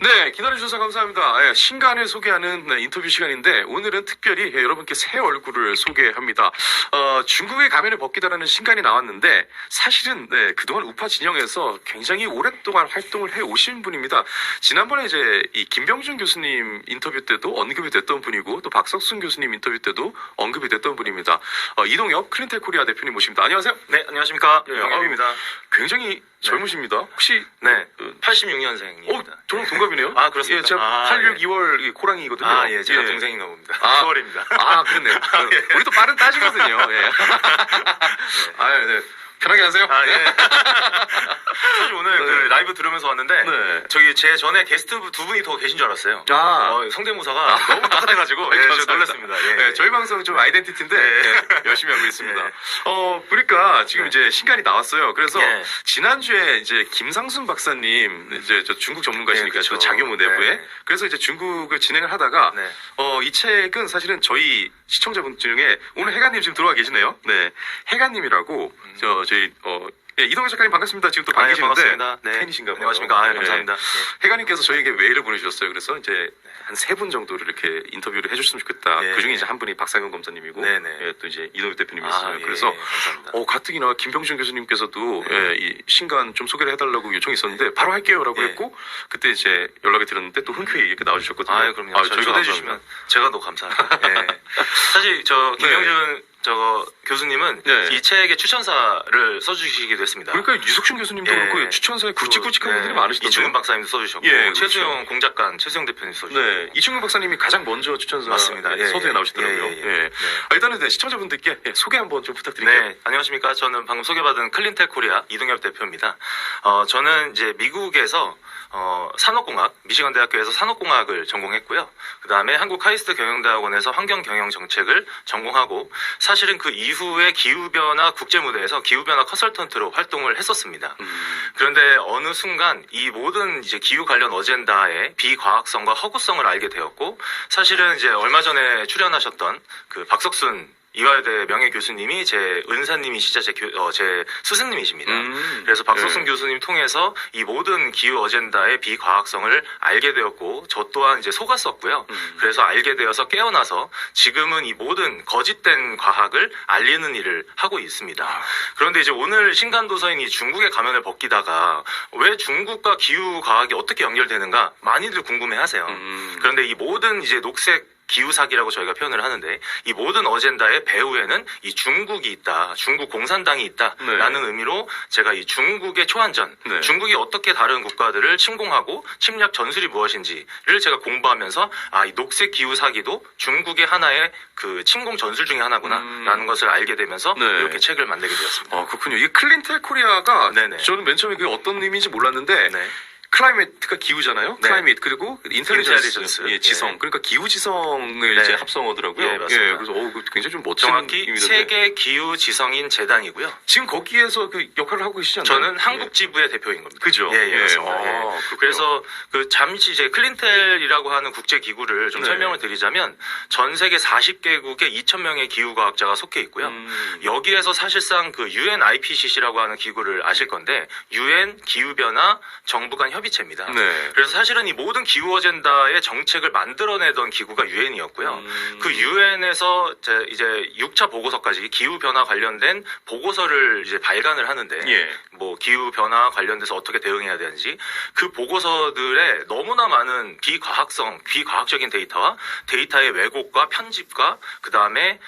네, 기다려주셔서 감사합니다. 예, 신간을 소개하는 인터뷰 시간인데 오늘은 특별히 여러분께 새 얼굴을 소개합니다. 중국의 가면을 벗기다라는 신간이 나왔는데 사실은 그동안 우파 진영에서 굉장히 오랫동안 활동을 해오신 분입니다. 지난번에 이제 이 김병준 교수님 인터뷰 때도 언급이 됐던 분이고 또 박석순 교수님 인터뷰 때도 언급이 됐던 분입니다. 이동엽 클린텍 코리아 대표님 모십니다. 안녕하세요. 네, 안녕하십니까. 이동엽입니다. 굉장히 젊으십니다. 혹시 86년생입니다. 저랑 동갑이네요. 아, 그렇습니다. 예, 제가 86, 2월 고랑이거든요. 예, 제가 동생인가 봅니다. 10월입니다. 그렇네요. 우리 또 빠른 따지거든요. 예. 네. 편하게 하세요. 사실 오늘 그 라이브 들으면서 왔는데 저기 제 전에 게스트 두 분이 더 계신 줄 알았어요. 성대모사가 너무 똑같아가지고 제가 놀랐습니다. 저희 방송은 좀 아이덴티티인데 열심히 하고 있습니다. 보니까 지금 이제 신간이 나왔어요. 그래서 지난주에 이제 김상순 박사님 이제 저 중국 전문가시니까 그렇죠. 장효무 내부에 그래서 이제 중국을 진행을 하다가 이 책은 사실은 저희 시청자분 중에 오늘 해가님 지금 들어와 계시네요. 네, 해가님이라고 저희 이동현 작가님 반갑습니다. 지금 또 반기시는데 반갑습니다. 팬이신가 봐요. 안녕하십니까. 감사합니다. 해가님께서 저에게 메일을 보내주셨어요. 그래서 이제 한 3분 정도를 이렇게 인터뷰를 해줬으면 좋겠다. 그중에 이제 한 분이 박상현 검사님이고 또 이제 이동엽 대표님이 있어요. 그래서 가뜩이나 김병준 교수님께서도 이 신간 좀 소개를 해달라고 요청이 있었는데 바로 할게요라고 했고 그때 이제 연락이 드렸는데 또 흔쾌히 이렇게 나와주셨거든요. 그럼요. 저희가 초대해주시면 제가 더 감사합니다. 사실 저 김병준 교수님은 이 책의 추천사를 써주시기도 했습니다. 그러니까 유석춘 교수님도 그렇고 추천사에 굵직굵직한 분들이 많으시던데요. 이충근 박사님도 써주셨고 최수영 공작관 최수영 대표님 써주셨고 이충근 박사님이 가장 먼저 추천사 맞습니다. 서두에 나오시더라고요. 일단은 시청자분들께 소개 한번 좀 부탁드릴게요. 네, 안녕하십니까. 저는 방금 소개받은 클린텍 코리아 이동엽 대표입니다. 저는 이제 미국에서 산업공학, 미시건 대학교에서 산업공학을 전공했고요. 그 다음에 한국 카이스트 경영대학원에서 환경경영정책을 전공하고 사실은 그 이후에 기후변화 국제무대에서 기후변화 컨설턴트로 활동을 했었습니다. 그런데 어느 순간 이 모든 이제 기후 관련 어젠다의 비과학성과 허구성을 알게 되었고 사실은 이제 얼마 전에 출연하셨던 그 박석순 이화여대 명예교수님이 제 은사님이시자 제 스승님이십니다. 그래서 박석순 교수님 통해서 이 모든 기후 어젠다의 비과학성을 알게 되었고 저 또한 이제 속았었고요. 그래서 알게 되어서 깨어나서 지금은 이 모든 거짓된 과학을 알리는 일을 하고 있습니다. 그런데 이제 오늘 신간도서인이 중국의 가면을 벗기다가 왜 중국과 기후 과학이 어떻게 연결되는가 많이들 궁금해하세요. 그런데 이 모든 이제 녹색 기후사기라고 저희가 표현을 하는데 이 모든 어젠다의 배후에는 이 중국이 있다. 중국 공산당이 있다라는 의미로 제가 이 중국의 초안전, 중국이 어떻게 다른 국가들을 침공하고 침략 전술이 무엇인지를 제가 공부하면서 이 녹색 기후사기도 중국의 하나의 그 침공 전술 중에 하나구나라는 것을 알게 되면서 이렇게 책을 만들게 되었습니다. 그렇군요. 이게 클린텍 코리아가 저는 맨 처음에 그게 어떤 의미인지 몰랐는데 클라이메트가 기후잖아요. 클라이밋 그리고 인텔리전스 지성. 그러니까 기후 지성을 이제 합성어더라고요. 맞습니다. 그래서 굉장히 좀 멋진 정확히 세계 기후 지성인 재단이고요. 지금 거기에서 그 역할을 하고 계시잖아요. 저는 한국 지부의 대표인 겁니다. 그죠? 맞습니다. 그래서 그 잠시 이제 클린텔이라고 하는 국제 기구를 좀 설명을 드리자면 전 세계 40개국에 2,000명의 기후 과학자가 속해 있고요. 여기에서 사실상 그 UNIPCC라고 하는 기구를 아실 건데 UN 기후 변화 정부 간 협의체입니다. 그래서 사실은 이 모든 기후 어젠다의 정책을 만들어내던 기구가 유엔이었고요. 그 유엔에서 이제 6차 보고서까지 기후 변화 관련된 보고서를 이제 발간을 하는데 뭐 기후 변화 관련돼서 어떻게 대응해야 되는지 그 보고서들에 너무나 많은 비과학적인 데이터와 데이터의 왜곡과 편집과 그 다음에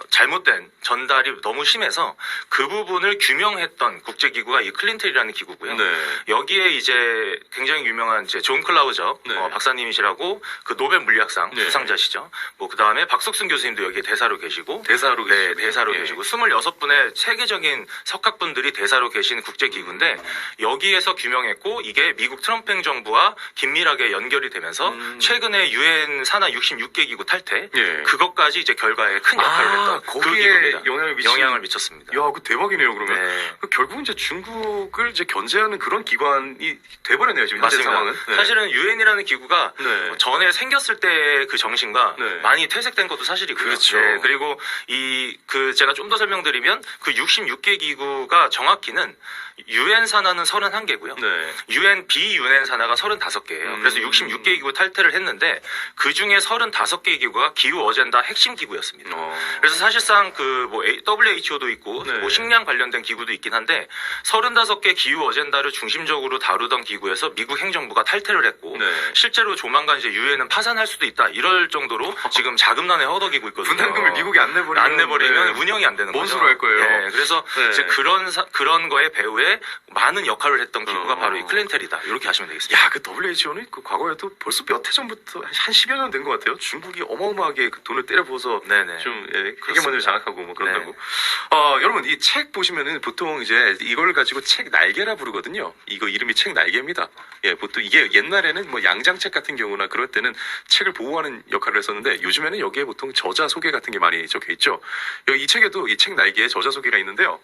잘못된 전달이 너무 심해서 그 부분을 규명했던 국제기구가 이 클린텔이라는 기구고요. 여기에 이제 굉장히 유명한 이제 존 클라우저 박사님이시라고 그 노벨 물리학상 수상자시죠. 뭐 그 다음에 박석순 교수님도 여기에 대사로 계시고 대사로 계시고 26분의 세계적인 석학분들이 대사로 계신 국제기구인데 여기에서 규명했고 이게 미국 트럼프 행정부와 긴밀하게 연결이 되면서 최근에 유엔 산하 66개 기구 탈퇴 그것까지 이제 결과에 큰 역할을 했던 거기에 영향을 미쳤습니다. 야, 그 대박이네요. 그러면 결국은 이제 중국을 이제 견제하는 그런 기관이 돼버렸네요. 지금 현재 상황은. 사실은 유엔이라는 기구가 전에 생겼을 때 그 정신과 많이 퇴색된 것도 사실이고요. 그렇죠. 그리고 제가 좀 더 설명드리면 그 66개 기구가 정확히는 UN 산하는 31개고요. 네. UN 비UN 산하가 35개예요. 그래서 66개 기구 탈퇴를 했는데 그 중에 35개 기구가 기후 어젠다 핵심 기구였습니다. 그래서 사실상 그 뭐 WHO도 있고 네. 뭐 식량 관련된 기구도 있긴 한데 35개 기후 어젠다를 중심적으로 다루던 기구에서 미국 행정부가 탈퇴를 했고 네. 실제로 조만간 이제 유엔은 파산할 수도 있다 이럴 정도로 지금 자금난에 허덕이고 있거든요. 분담금을 미국이 안 내버리면 네. 운영이 안 되는 뭔 거죠. 소리 할 거예요. 네, 그래서 네. 이제 그런 거에 배후에 많은 역할을 했던 기구가 어. 바로 이 클린텔이다. 이렇게 하시면 되겠습니다. 야, 그 WHO는 그 과거에도 벌써 몇 해 전부터 한 10여 년 된 것 같아요. 중국이 어마어마하게 그 돈을 때려부어서 네네. 좀 헤게모니를 그렇습니다. 장악하고 뭐 그런다고. 네. 여러분 이 책 보시면은 보통 이제 이걸 가지고 책 날개라 부르거든요. 이거 이름이 책 날개입니다. 예, 보통 이게 옛날에는 뭐 양장책 같은 경우나 그럴 때는 책을 보호하는 역할을 했었는데 요즘에는 여기에 보통 저자 소개 같은 게 많이 적혀 있죠. 여기 이 책에도 이 책 날개에 저자 소개가 있는데요.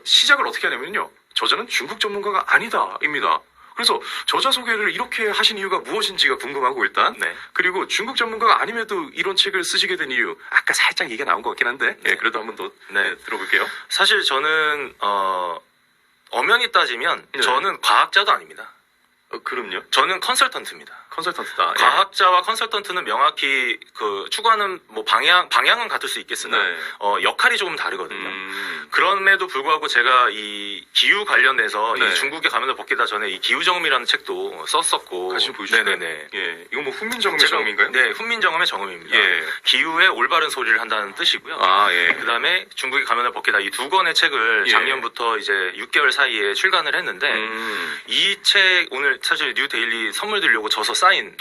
시작을 어떻게 하냐면요. 저자는 중국 전문가가 아니다입니다. 그래서 저자 소개를 이렇게 하신 이유가 무엇인지가 궁금하고 일단 네. 그리고 중국 전문가가 아님에도 이런 책을 쓰시게 된 이유 아까 살짝 얘기가 나온 것 같긴 한데 예, 그래도 한번 더 네. 들어볼게요. 사실 저는 엄연히 따지면 네. 저는 과학자도 아닙니다. 그럼요. 저는 컨설턴트입니다. 컨설턴트다. 예. 과학자와 컨설턴트는 명확히 그 추구하는 뭐 방향은 같을 수 있겠으나 네. 역할이 조금 다르거든요. 그럼에도 불구하고 제가 이 기후 관련해서 네. 이 중국에 가면을 벗기다 전에 이 기후정음이라는 책도 썼었고. 같이 보시죠. 네네네. 예, 이거 뭐 훈민정음의 제가- 정음인가요? 네, 훈민정음의 정음입니다. 예. 기후에 올바른 소리를 한다는 뜻이고요. 아, 예. 그다음에 중국이 가면을 벗기다 이 두 권의 책을 예. 작년부터 이제 6개월 사이에 출간을 했는데 이 책 오늘 사실 뉴데일리 선물 드리려고 저서 사인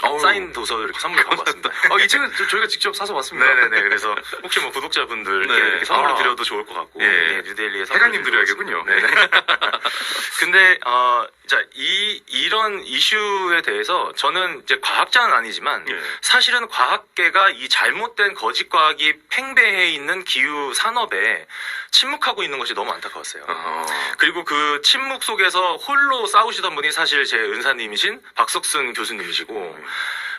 도서 이렇게 선물 갖고 왔습니다. 이 책은 저희가 직접 사서 왔습니다. 네네네. 그래서 혹시 뭐 구독자분들께 네. 이렇게 선물을 아. 드려도 좋을 것 같고 예. 네, 뉴데일리에 해가님 드려야겠군요. 네. 근데 자 이런 이슈에 대해서 저는 이제 과학자는 아니지만 예. 사실은 과학계가 이 잘못된 거짓 과학이 팽배해 있는 기후 산업에 침묵하고 있는 것이 너무 안타까웠어요. 그리고 그 침묵 속에서 홀로 싸우시던 분이 사실 제 은사님이신 박석순 교수님이시고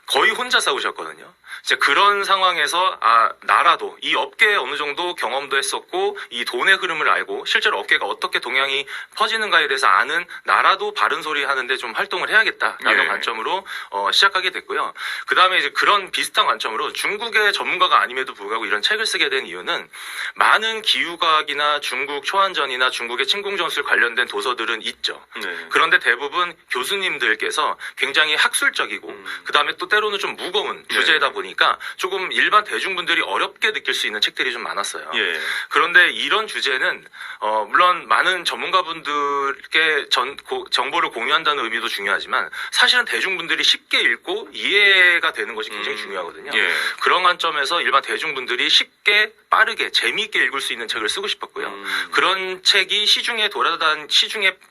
거의 혼자 싸우셨거든요. 이제 그런 상황에서 나라도 이 업계에 어느 정도 경험도 했었고 이 돈의 흐름을 알고 실제로 업계가 어떻게 동향이 퍼지는가에 대해서 아는 나라도 바른 소리 하는데 좀 활동을 해야겠다라는 예. 관점으로 시작하게 됐고요. 그 다음에 이제 그런 비슷한 관점으로 중국의 전문가가 아님에도 불구하고 이런 책을 쓰게 된 이유는 많은 기후과학이나 중국 초안전이나 중국의 침공전술 관련된 도서들은 있죠. 네. 그런데 대부분 교수님들께서 굉장히 학술적이고 그 다음에 또 때로는 좀 무거운 주제다 보니까 조금 일반 대중분들이 어렵게 느낄 수 있는 책들이 좀 많았어요. 예. 그런데 이런 주제는 물론 많은 전문가분들께 정보를 공유한다는 의미도 중요하지만 사실은 대중분들이 쉽게 읽고 이해가 되는 것이 굉장히 중요하거든요. 예. 그런 관점에서 일반 대중분들이 쉽게 빠르게 재미있게 읽을 수 있는 책을 쓰고 싶었고요. 그런 책이 시중에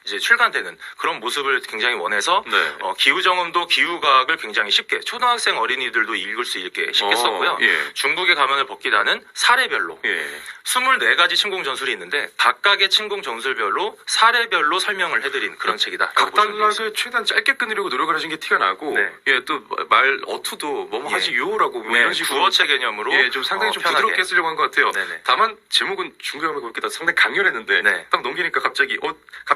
이제 출간되는 그런 모습을 굉장히 원해서 네. 기후정음도 기후과학을 굉장히 쉽게 초등학생 어린이들도 읽을 수 있게 쉽게 썼고요. 예. 중국의 가면을 벗기다는 사례별로 예. 24가지 침공 전술이 있는데 각각의 침공 전술별로 사례별로 설명을 해드린 그런 책이다. 각 단락을 최대한 짧게 끊으려고 노력을 하신 게 티가 나고 네. 예, 또 말 어투도 뭐뭐 하지 요라고 뭐 네, 이런 식으로 구어체 개념으로 예, 좀 상당히 좀 편하게. 부드럽게 쓰려고 한 것 같아요. 네네. 다만 제목은 중국하면 그렇게 다 상당히 강렬했는데 네. 딱 넘기니까 갑자기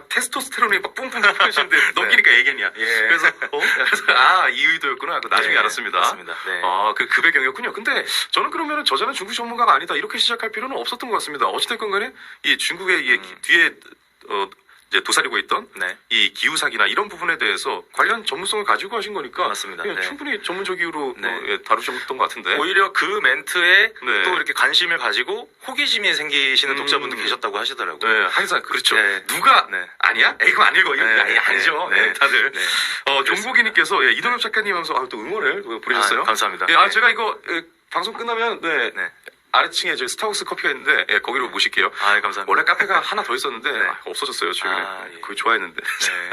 테스토스테론이 막 뿜뿜 하시는데 넘기니까 애견이야. 예. 그래서 이 의도였구나. 그 나중에 네, 알았습니다. 맞습니다. 네. 그 배경이었군요. 근데 저는 그러면은 저자는 중국 전문가가 아니다 이렇게 시작할 필요는 없었던 것 같습니다. 어찌됐건 간에 이 중국의 뒤에 이제 도사리고 있던 네. 이 기후사기나 이런 부분에 대해서 관련 전문성을 가지고 하신 거니까 맞습니다. 예, 네. 충분히 전문적으으로 네. 다루셨던 것 같은데. 오히려 그 멘트에 네. 또 이렇게 관심을 가지고 호기심이 생기시는 독자분도 계셨다고 하시더라고요. 네, 항상 그렇죠. 네. 누가 네. 아니야? 에이, 그거 안 읽어. 이거 네. 아니죠. 네. 네, 다들. 네. 종국이님께서 이동엽 작가님 하면서 또 응원을 보내셨어요. 감사합니다. 예, 네. 제가 이거 방송 끝나면 네. 네. 아래층에 저희 스타벅스 커피가 있는데 거기로 모실게요. 감사합니다. 원래 카페가 하나 더 있었는데 네. 없어졌어요. 최근에. 예. 그거 좋아했는데. 네.